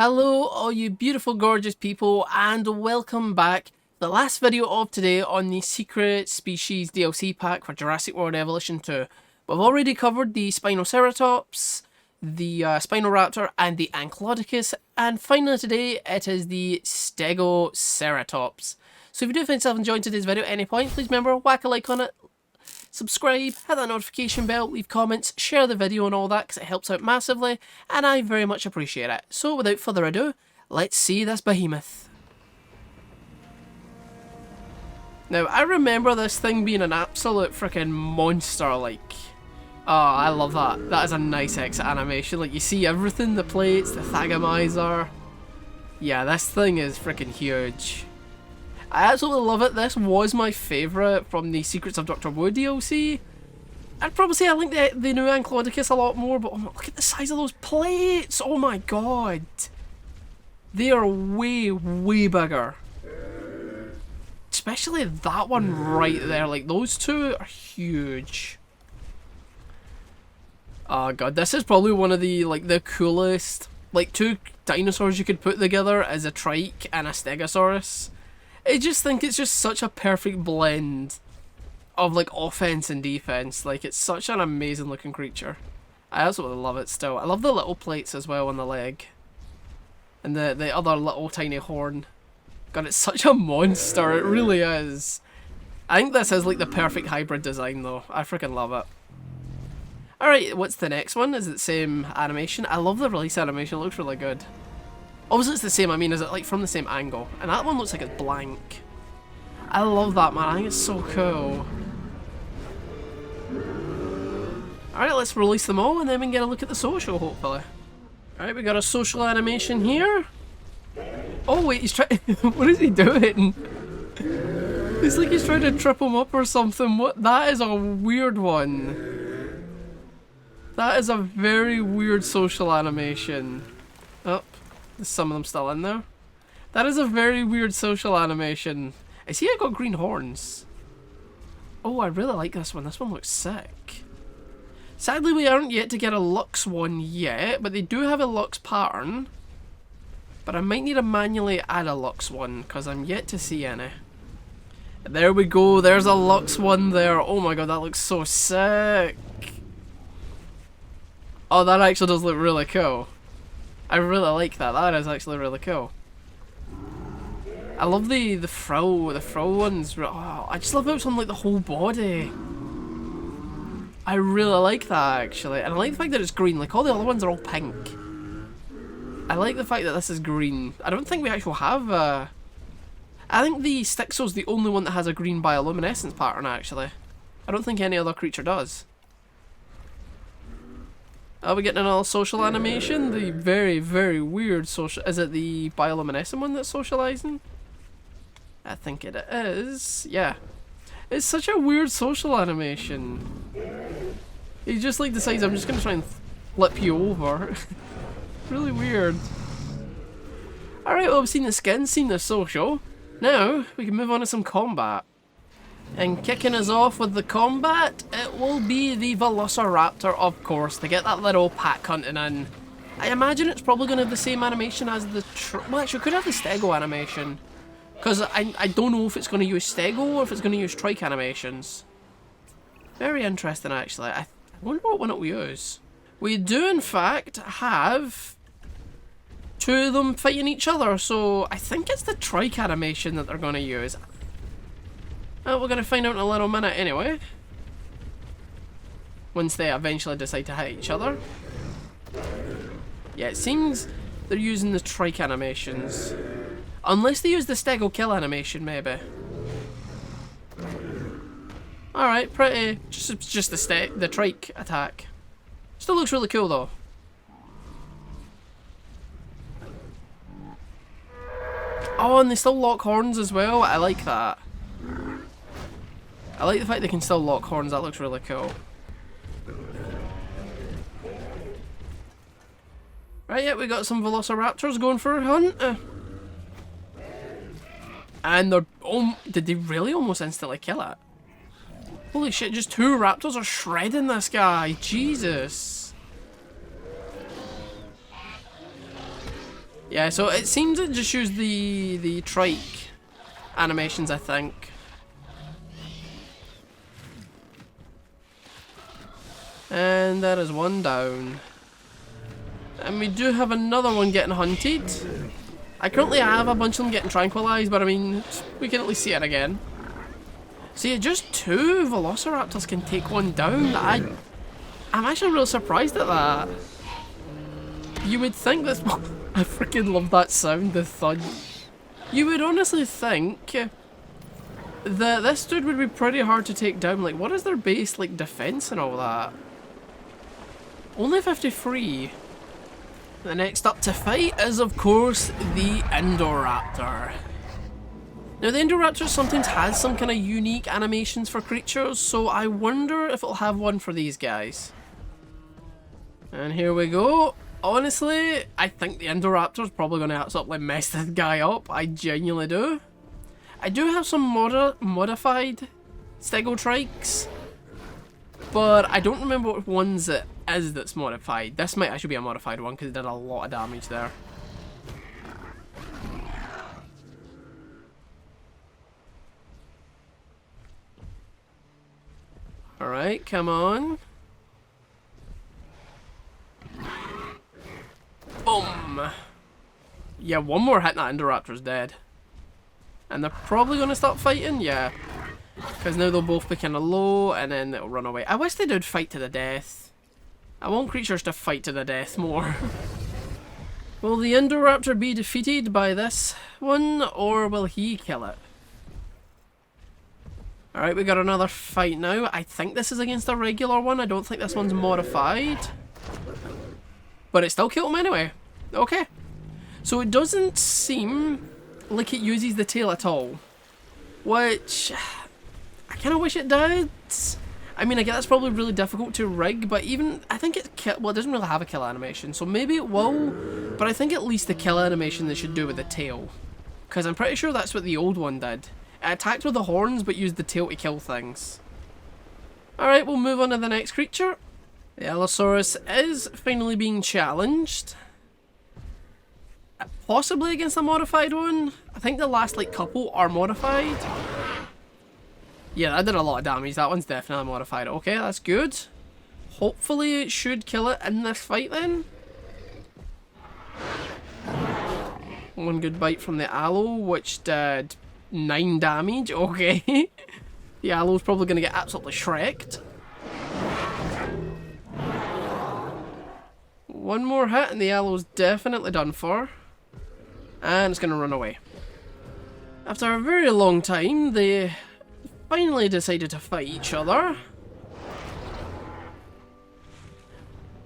Hello all you beautiful gorgeous people and welcome back to the last video of today on the Secret Species DLC pack for Jurassic World Evolution 2. We've already covered the Spinoceratops, the Spinoraptor and the Ankylodocus, and finally today it is the Stegoceratops. So if you do find yourself enjoying today's video at any point, please remember, whack a like on it, subscribe, hit that notification bell, leave comments, share the video and all that because it helps out massively and I very much appreciate it. So without further ado, let's see this behemoth. Now I remember this thing being an absolute freaking monster, like, oh I love that. That is a nice exit animation, like you see everything, the plates, the thagomizer. Yeah, this thing is freaking huge. I absolutely love it. This was my favourite from the Secrets of Dr. Wu DLC. I'd probably say I like the new Ankylodocus a lot more, but oh my, look at the size of those plates! Oh my god! They are way, way bigger. Especially that one right there, like those two are huge. Oh god, this is probably one of the, like, the coolest, like, two dinosaurs you could put together as a trike and a stegosaurus. I just think it's just such a perfect blend of, like, offense and defense. Like, it's such an amazing looking creature. I absolutely love it still. I love the little plates as well on the leg. And the other little tiny horn. God, it's such a monster. It really is. I think this is, like, the perfect hybrid design, though. I freaking love it. Alright, what's the next one? Is it the same animation? I love the release animation. It looks really good. Obviously it's the same, I mean, is it like from the same angle? And that one looks like it's blank. I love that, man. I think it's so cool. Alright, let's release them all and then we can get a look at the social, hopefully. Alright, we got a social animation here. Oh wait, he's trying... What is he doing? It's like he's trying to trip him up or something. What? That is a weird one. That is a very weird social animation. Oh. There's some of them still in there. That is a very weird social animation. I see I got green horns. Oh, I really like this one. This one looks sick. Sadly, we aren't yet to get a Lux one yet, but they do have a Lux pattern. But I might need to manually add a Lux one, because I'm yet to see any. There we go. There's a Lux one there. Oh my god, that looks so sick. Oh, that actually does look really cool. I really like that. That is actually really cool. I love the frill. The frill ones. Oh, I just love how it's on like the whole body. I really like that actually, and I like the fact that it's green. Like all the other ones are all pink. I like the fact that this is green. I don't think we actually have a... I think the Styxo's the only one that has a green bioluminescence pattern actually. I don't think any other creature does. Are we getting another social animation? The very, very weird social... Is it the bioluminescent one that's socializing? I think it is. Yeah. It's such a weird social animation. He just like decides, I'm just going to try and flip you over. Really weird. Alright, well we've seen the skin, seen the social. Now, we can move on to some combat. And kicking us off with the combat, it will be the Velociraptor, of course, to get that little pack hunting in. I imagine it's probably going to have the same animation as the... Well, actually, it could have the Stego animation. Because I don't know if it's going to use Stego or if it's going to use trike animations. Very interesting, actually. I wonder what one it will use. We do, in fact, have two of them fighting each other, so I think it's the trike animation that they're going to use. We're going to find out in a little minute anyway. Once they eventually decide to hit each other. Yeah, it seems they're using the trike animations. Unless they use the Stego kill animation, maybe. Alright, pretty... Just the trike attack. Still looks really cool though. Oh, and they still lock horns as well. I like that. I like the fact they can still lock horns, that looks really cool. Right, yeah, we got some Velociraptors going for a hunt. And they're... Oh, did they really almost instantly kill it? Holy shit, just two raptors are shredding this guy. Jesus. Yeah, so it seems it just used the trike animations, I think. And there is one down. And we do have another one getting hunted. I currently have a bunch of them getting tranquilized, but I mean, we can at least see it again. See, just 2 velociraptors can take one down. I'm actually really surprised at that. You would think this... I freaking love that sound, the thud. You would honestly think that this dude would be pretty hard to take down. Like, what is their base, like, defense and all that? Only 53. The next up to fight is, of course, the Indoraptor. Now, the Indoraptor sometimes has some kind of unique animations for creatures, so I wonder if it'll have one for these guys. And here we go. Honestly, I think the Indoraptor's probably going to absolutely mess this guy up. I genuinely do. I do have some modified Stegoceratops, but I don't remember what ones it is that's modified. This might actually be a modified one because it did a lot of damage there. Alright, come on. Boom! Yeah, one more hit and that Indoraptor's dead. And they're probably going to start fighting? Yeah. Because now they'll both be kind of low and then it'll run away. I wish they did fight to the death. I want creatures to fight to the death more. Will the Indoraptor be defeated by this one, or will he kill it? Alright, we got another fight now. I think this is against a regular one. I don't think this one's modified. But it still killed him anyway. Okay. So it doesn't seem like it uses the tail at all. Which... I kind of wish it did. I mean, I get that's probably really difficult to rig, but even... I think it doesn't really have a kill animation, so maybe it will. But I think at least the kill animation they should do with the tail. Because I'm pretty sure that's what the old one did. It attacked with the horns, but used the tail to kill things. Alright, we'll move on to the next creature. The Allosaurus is finally being challenged. Possibly against a modified one. I think the last, like, couple are modified. Yeah, that did a lot of damage. That one's definitely modified. Okay, that's good. Hopefully it should kill it in this fight then. One good bite from the Allo, which did 9 damage. Okay. The Allo's probably going to get absolutely shreked. One more hit and the Allo's definitely done for. And it's going to run away. After a very long time, they finally decided to fight each other.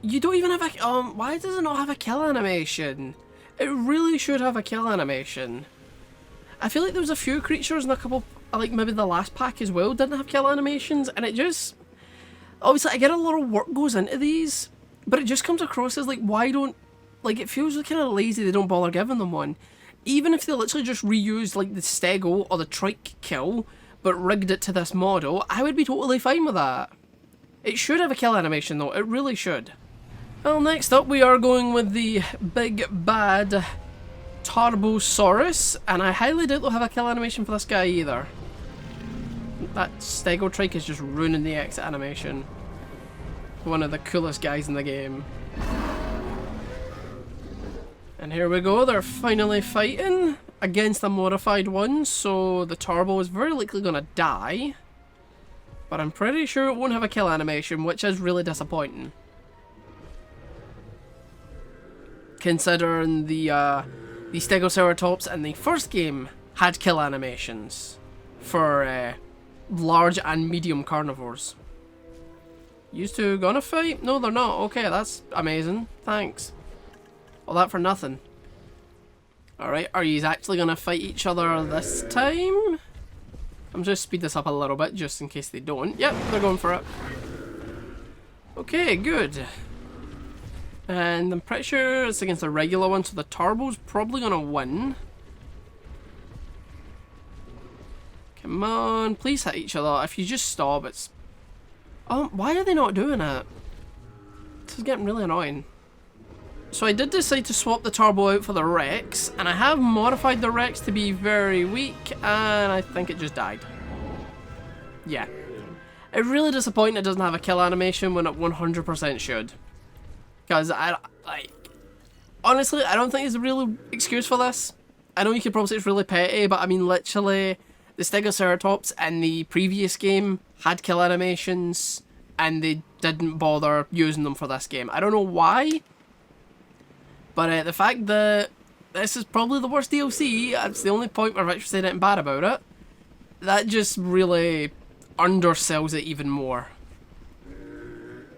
You don't even have a... why does it not have a kill animation? It really should have a kill animation. I feel like there was a few creatures and a couple... like maybe the last pack as well didn't have kill animations, and it just... Obviously, I get a lot of work goes into these, but it just comes across as like, why don't... Like, it feels kind of lazy they don't bother giving them one. Even if they literally just reused, like, the Stego or the Trike kill, but rigged it to this model, I would be totally fine with that. It should have a kill animation, though. It really should. Well, next up, we are going with the big, bad Tarbosaurus, and I highly doubt they'll have a kill animation for this guy, either. That Stego Trike is just ruining the exit animation. One of the coolest guys in the game. And here we go, they're finally fighting against a modified one, so the Turbo is very likely going to die. But I'm pretty sure it won't have a kill animation, which is really disappointing. Considering the Stegoceratops in the first game had kill animations for large and medium carnivores. Used to gonna fight? No, they're not. Okay, that's amazing. Thanks. All that for nothing. Alright, are you actually gonna fight each other this time? I'm just speed this up a little bit just in case they don't. Yep, they're going for it. Okay, good. And I'm pretty sure it's against a regular one, so the Turbo's probably gonna win. Come on, please hit each other. If you just stop, it's... Oh, why are they not doing it? This is getting really annoying. So I did decide to swap the Turbo out for the Rex, and I have modified the Rex to be very weak, and I think it just died. Yeah. It's really disappointing it doesn't have a kill animation when it 100% should. Because honestly, I don't think there's a real excuse for this. I know you could probably say it's really petty, but I mean literally, the Stegoceratops in the previous game had kill animations, and they didn't bother using them for this game. I don't know why, but the fact that this is probably the worst DLC, that's the only point where I've actually said anything bad about it, that just really undersells it even more.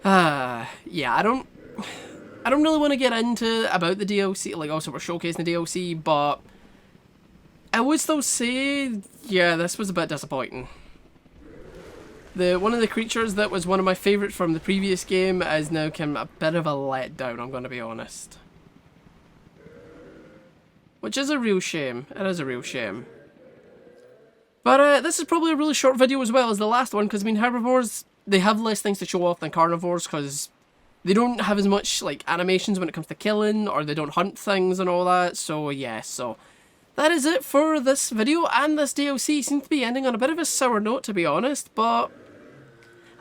Yeah, I don't really want to get into about the DLC, like also we're showcasing the DLC, but I would still say, yeah, this was a bit disappointing. One of the creatures that was one of my favourites from the previous game is now kind of a bit of a letdown, I'm going to be honest. Which is a real shame. It is a real shame. But this is probably a really short video as well as the last one, because I mean herbivores, they have less things to show off than carnivores, because they don't have as much like animations when it comes to killing, or they don't hunt things and all that, so yeah, so that is it for this video, and this DLC seems to be ending on a bit of a sour note, to be honest, but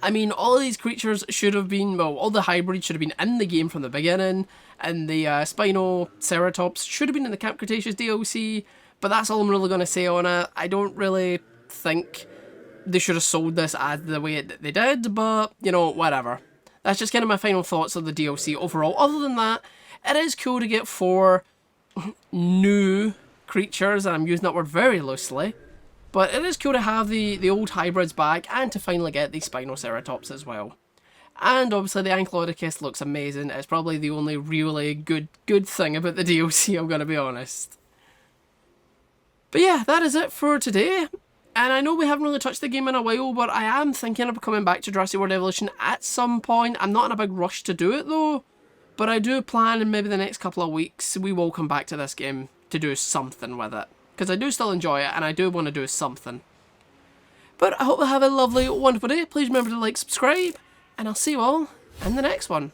I mean, all of these creatures should have been, well, all the hybrids should have been in the game from the beginning, and the Stegoceratops should have been in the Camp Cretaceous DLC, but that's all I'm really going to say on it. I don't really think they should have sold this as the way they did, but, you know, whatever. That's just kind of my final thoughts of the DLC overall. Other than that, it is cool to get 4 new creatures, and I'm using that word very loosely, but it is cool to have the old hybrids back, and to finally get the Spinoceratops as well. And obviously the Ankyloticus looks amazing. It's probably the only really good thing about the DLC, I'm going to be honest. But yeah, that is it for today. And I know we haven't really touched the game in a while, but I am thinking of coming back to Jurassic World Evolution at some point. I'm not in a big rush to do it though, but I do plan in maybe the next couple of weeks we will come back to this game to do something with it. Because I do still enjoy it, and I do want to do something. But I hope you have a lovely, wonderful day. Please remember to like, subscribe, and I'll see you all in the next one.